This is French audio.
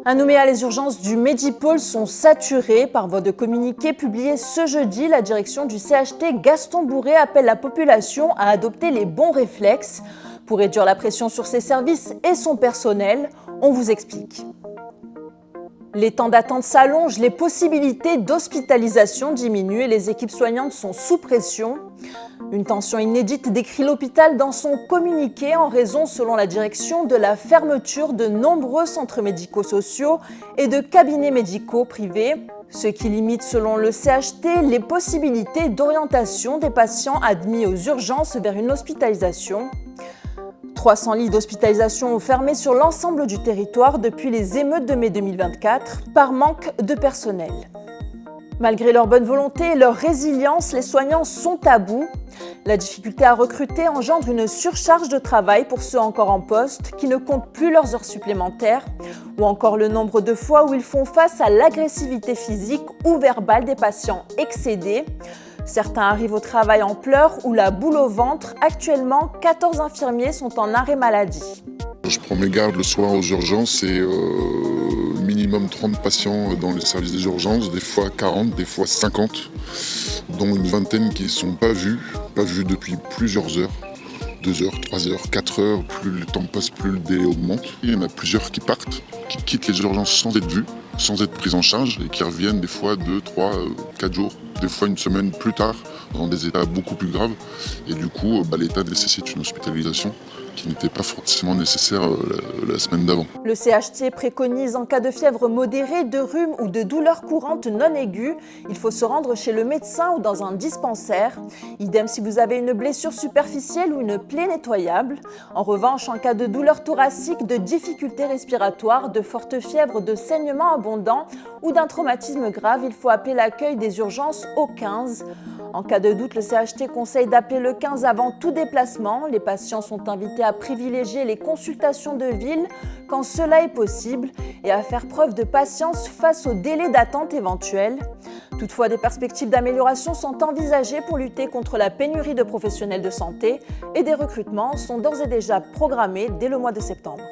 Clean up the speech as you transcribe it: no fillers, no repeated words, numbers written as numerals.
À Nouméa, les urgences du Medipôle sont saturées. Par voie de communiqué publié ce jeudi, la direction du CHT Gaston Bourré appelle la population à adopter les bons réflexes pour réduire la pression sur ses services et son personnel. On vous explique. Les temps d'attente s'allongent, les possibilités d'hospitalisation diminuent et les équipes soignantes sont sous pression. Une tension inédite décrit l'hôpital dans son communiqué en raison, selon la direction, de la fermeture de nombreux centres médico-sociaux et de cabinets médicaux privés, ce qui limite, selon le CHT, les possibilités d'orientation des patients admis aux urgences vers une hospitalisation. 300 lits d'hospitalisation ont fermé sur l'ensemble du territoire depuis les émeutes de mai 2024 par manque de personnel. Malgré leur bonne volonté et leur résilience, les soignants sont à bout. La difficulté à recruter engendre une surcharge de travail pour ceux encore en poste qui ne comptent plus leurs heures supplémentaires, ou encore le nombre de fois où ils font face à l'agressivité physique ou verbale des patients excédés. Certains arrivent au travail en pleurs ou la boule au ventre. Actuellement, 14 infirmiers sont en arrêt maladie. Je prends mes gardes le soir aux urgences et minimum 30 patients dans les services des urgences, des fois 40, des fois 50, dont une vingtaine qui ne sont pas vus depuis plusieurs heures, 2 heures, 3 heures, 4 heures, plus le temps passe, plus le délai augmente. Il y en a plusieurs qui partent, qui quittent les urgences sans être vus, sans être pris en charge et qui reviennent des fois 2, 3, 4 jours, des fois une semaine plus tard, dans des états beaucoup plus graves. Et du coup, l'état nécessite une hospitalisation qui n'était pas forcément nécessaire la semaine d'avant. Le CHT préconise en cas de fièvre modérée, de rhume ou de douleurs courantes non aiguës, il faut se rendre chez le médecin ou dans un dispensaire. Idem si vous avez une blessure superficielle ou une plaie nettoyable. En revanche, en cas de douleurs thoraciques, de difficultés respiratoires, de fortes fièvres, de saignements abondants ou d'un traumatisme grave, il faut appeler l'accueil des urgences au 15. En cas de doute, le CHT conseille d'appeler le 15 avant tout déplacement. Les patients sont invités à privilégier les consultations de ville quand cela est possible et à faire preuve de patience face aux délais d'attente éventuels. Toutefois, des perspectives d'amélioration sont envisagées pour lutter contre la pénurie de professionnels de santé et des recrutements sont d'ores et déjà programmés dès le mois de septembre.